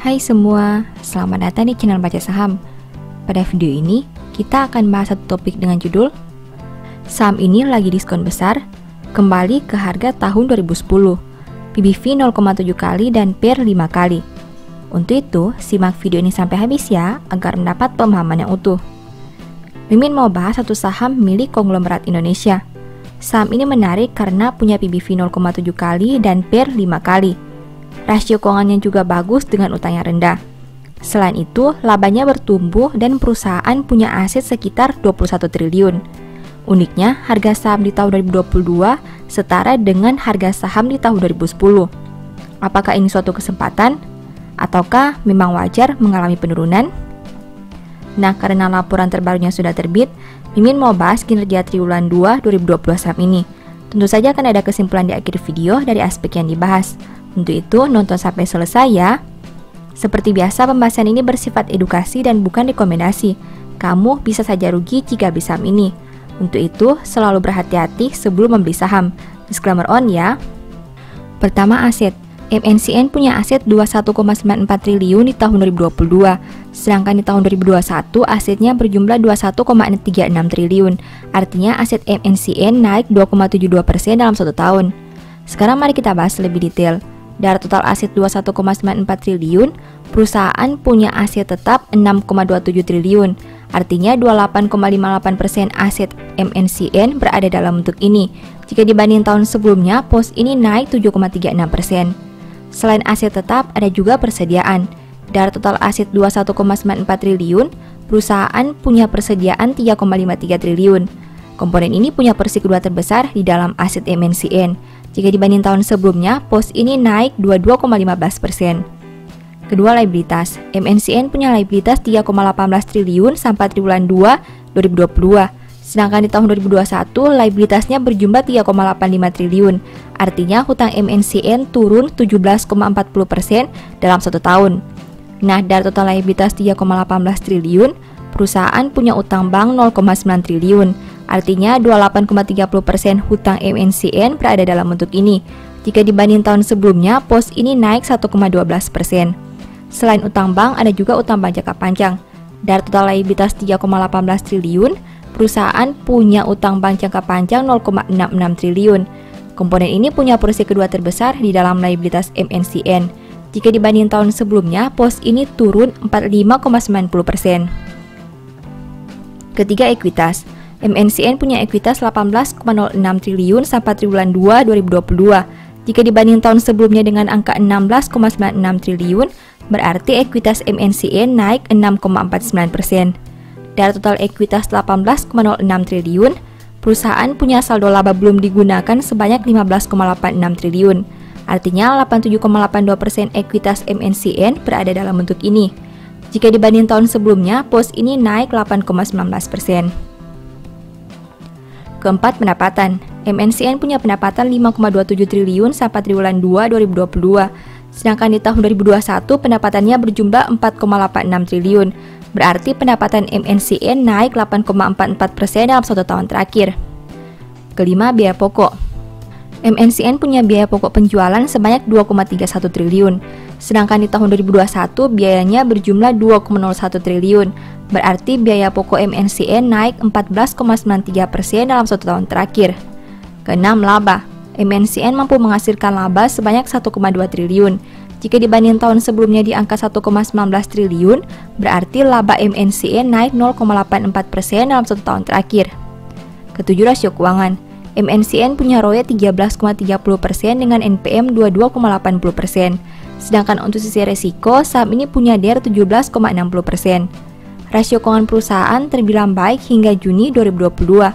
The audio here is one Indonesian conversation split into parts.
Hai semua, selamat datang di channel Baca Saham. Pada video ini, kita akan bahas satu topik dengan judul Saham ini lagi diskon besar, kembali ke harga tahun 2010, PBV 0,7 kali dan PER 5 kali. Untuk itu, simak video ini sampai habis ya, agar mendapat pemahaman yang utuh. Mimin mau bahas satu saham milik konglomerat Indonesia. Saham ini menarik karena punya PBV 0,7 kali dan PER 5 kali. Rasio keuangannya juga bagus dengan utang yang rendah. Selain itu, labanya bertumbuh dan perusahaan punya aset sekitar 21 triliun. Uniknya, harga saham di tahun 2022 setara dengan harga saham di tahun 2010. Apakah ini suatu kesempatan? Ataukah memang wajar mengalami penurunan? Nah, karena laporan terbarunya sudah terbit, Mimin mau bahas kinerja triwulan 2 2020 saham ini. Tentu saja akan ada kesimpulan di akhir video dari aspek yang dibahas. Untuk itu, nonton sampai selesai ya. Seperti biasa, pembahasan ini bersifat edukasi dan bukan rekomendasi. Kamu bisa saja rugi jika beli saham ini. Untuk itu, selalu berhati-hati sebelum membeli saham. Disclaimer on ya. Pertama, aset. MNCN punya aset 21,94 triliun di tahun 2022. Sedangkan di tahun 2021, asetnya berjumlah 21,36 triliun. Artinya, aset MNCN naik 2,72% dalam satu tahun. Sekarang mari kita bahas lebih detail. Dari total aset 21,94 triliun, perusahaan punya aset tetap 6,27 triliun. Artinya 28,58% aset MNCN berada dalam bentuk ini. Jika dibanding tahun sebelumnya, pos ini naik 7,36%. Selain aset tetap, ada juga persediaan. Dari total aset 21,94 triliun, perusahaan punya persediaan 3,53 triliun. Komponen ini punya porsi kedua terbesar di dalam aset MNCN. Jika dibanding tahun sebelumnya, pos ini naik 22,15%. Kedua, liabilitas. MNCN punya liabilitas 3,18 triliun sampai triwulan 2 2022. Sedangkan di tahun 2021, liabilitasnya berjumlah 3,85 triliun. Artinya, hutang MNCN turun 17,40% dalam satu tahun. Nah, dari total liabilitas 3,18 triliun, perusahaan punya utang bank 0,9 triliun. Artinya 28,30% hutang MNCN berada dalam bentuk ini. Jika dibanding tahun sebelumnya, pos ini naik 1,12%. Selain utang bank, ada juga utang bank jangka panjang. Dari total liabilitas 3,18 triliun, perusahaan punya utang bank jangka panjang 0,66 triliun. Komponen ini punya porsi kedua terbesar di dalam liabilitas MNCN. Jika dibanding tahun sebelumnya, pos ini turun 45,90%. Ketiga, ekuitas. MNCN punya ekuitas 18,06 triliun sampai triwulan 2 2022. Jika dibanding tahun sebelumnya dengan angka 16,96 triliun, berarti ekuitas MNCN naik 6,49%. Dari total ekuitas 18,06 triliun, perusahaan punya saldo laba belum digunakan sebanyak 15,86 triliun. Artinya 87,82% ekuitas MNCN berada dalam bentuk ini. Jika dibanding tahun sebelumnya, pos ini naik 8,19%. Keempat, pendapatan. MNCN punya pendapatan 5,27 triliun sampai triwulan 2 2022. Sedangkan di tahun 2021 pendapatannya berjumlah 4,86 triliun. Berarti pendapatan MNCN naik 8,44% dalam satu tahun terakhir. Kelima, biaya pokok. MNCN punya biaya pokok penjualan sebanyak 2,31 triliun. Sedangkan di tahun 2021 biayanya berjumlah 2,01 triliun. Berarti biaya pokok MNCN naik 14,93% dalam satu tahun terakhir. Keenam, laba. MNCN mampu menghasilkan laba sebanyak 1,2 triliun. Jika dibanding tahun sebelumnya di angka 1,19 triliun, berarti laba MNCN naik 0,84% dalam satu tahun terakhir. Ketujuh, rasio keuangan. MNCN punya ROE 13,30% dengan NPM 22,80%. Sedangkan untuk sisi resiko, saham ini punya DER 17,60%. Rasio keuangan perusahaan terbilang baik hingga Juni 2022.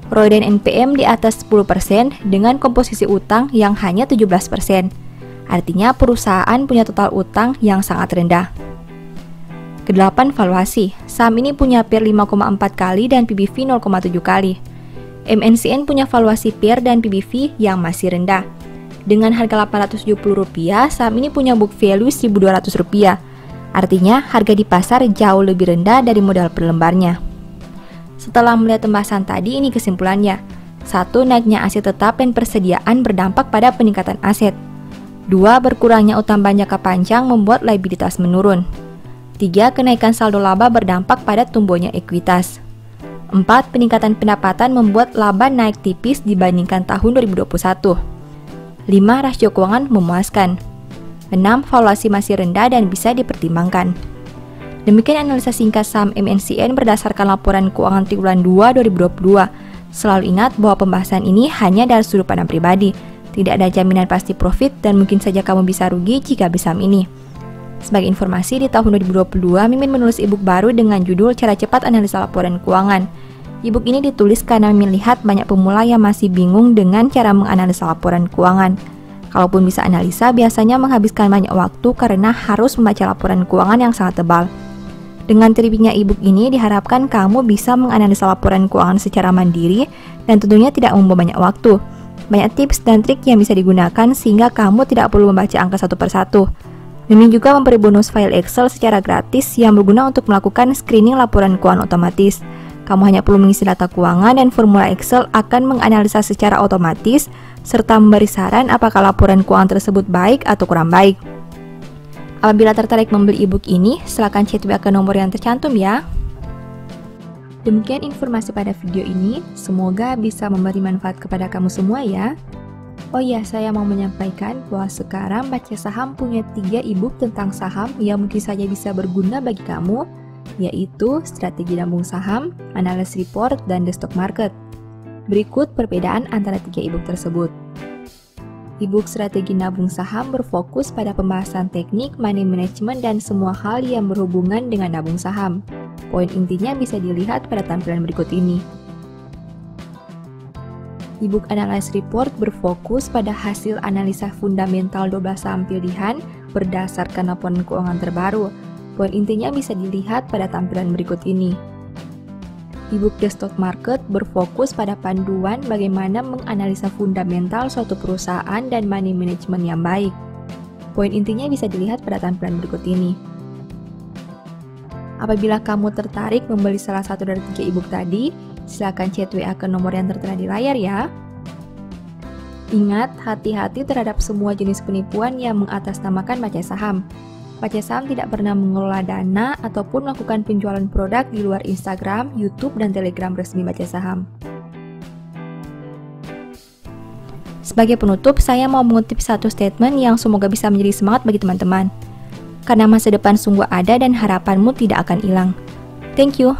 ROE dan NPM di atas 10% dengan komposisi utang yang hanya 17%. Artinya perusahaan punya total utang yang sangat rendah. Kedelapan, valuasi. Saham ini punya PER 5,4 kali dan PBV 0,7 kali. MNCN punya valuasi PER dan PBV yang masih rendah. Dengan harga Rp870, saham ini punya book value Rp1.200. Artinya, harga di pasar jauh lebih rendah dari modal per lembarnya. Setelah melihat pembahasan tadi, ini kesimpulannya. 1. Naiknya aset tetap dan persediaan berdampak pada peningkatan aset. 2. Berkurangnya utang jangka panjang membuat liabilitas menurun. 3. Kenaikan saldo laba berdampak pada tumbuhnya ekuitas. 4. Peningkatan pendapatan membuat laba naik tipis dibandingkan tahun 2021. 5. Rasio keuangan memuaskan. 6. Valuasi masih rendah dan bisa dipertimbangkan. Demikian analisa singkat saham MNCN berdasarkan laporan keuangan triwulan 2 2022. Selalu ingat bahwa pembahasan ini hanya dari sudut pandang pribadi. Tidak ada jaminan pasti profit dan mungkin saja kamu bisa rugi jika beli saham ini. Sebagai informasi, di tahun 2022, Mimin menulis e-book baru dengan judul Cara Cepat Analisa Laporan Keuangan. E-book ini ditulis karena Mimin lihat banyak pemula yang masih bingung dengan cara menganalisa laporan keuangan. Kalaupun bisa analisa, biasanya menghabiskan banyak waktu karena harus membaca laporan keuangan yang sangat tebal. Dengan terbitnya e-book ini, diharapkan kamu bisa menganalisa laporan keuangan secara mandiri dan tentunya tidak membuang banyak waktu. Banyak tips dan trik yang bisa digunakan sehingga kamu tidak perlu membaca angka satu persatu. Mimin juga memberi bonus file Excel secara gratis yang berguna untuk melakukan screening laporan keuangan otomatis. Kamu hanya perlu mengisi data keuangan dan formula Excel akan menganalisa secara otomatis serta memberi saran apakah laporan keuangan tersebut baik atau kurang baik. Apabila tertarik membeli e-book ini, silakan chat WA ke nomor yang tercantum ya. Demikian informasi pada video ini, semoga bisa memberi manfaat kepada kamu semua ya. Oh ya, saya mau menyampaikan bahwa sekarang Baca Saham punya 3 e-book tentang saham yang mungkin saja bisa berguna bagi kamu, yaitu Strategi Nabung Saham, Analysis Report, dan The Stock Market. Berikut perbedaan antara 3 e-book tersebut. E-book Strategi Nabung Saham berfokus pada pembahasan teknik, money management, dan semua hal yang berhubungan dengan nabung saham. Poin intinya bisa dilihat pada tampilan berikut ini. E-book Analysis Report berfokus pada hasil analisa fundamental 12 saham pilihan berdasarkan laporan keuangan terbaru. Poin intinya bisa dilihat pada tampilan berikut ini. E-book The Stock Market berfokus pada panduan bagaimana menganalisa fundamental suatu perusahaan dan money management yang baik. Poin intinya bisa dilihat pada tampilan berikut ini. Apabila kamu tertarik membeli salah satu dari 3 e-book tadi, silakan chat WA ke nomor yang tertera di layar ya. Ingat, hati-hati terhadap semua jenis penipuan yang mengatasnamakan baca saham. Baca Saham tidak pernah mengelola dana ataupun melakukan penjualan produk di luar Instagram, YouTube, dan Telegram resmi Baca Saham. Sebagai penutup, saya mau mengutip satu statement yang semoga bisa menjadi semangat bagi teman-teman. Karena masa depan sungguh ada dan harapanmu tidak akan hilang. Thank you.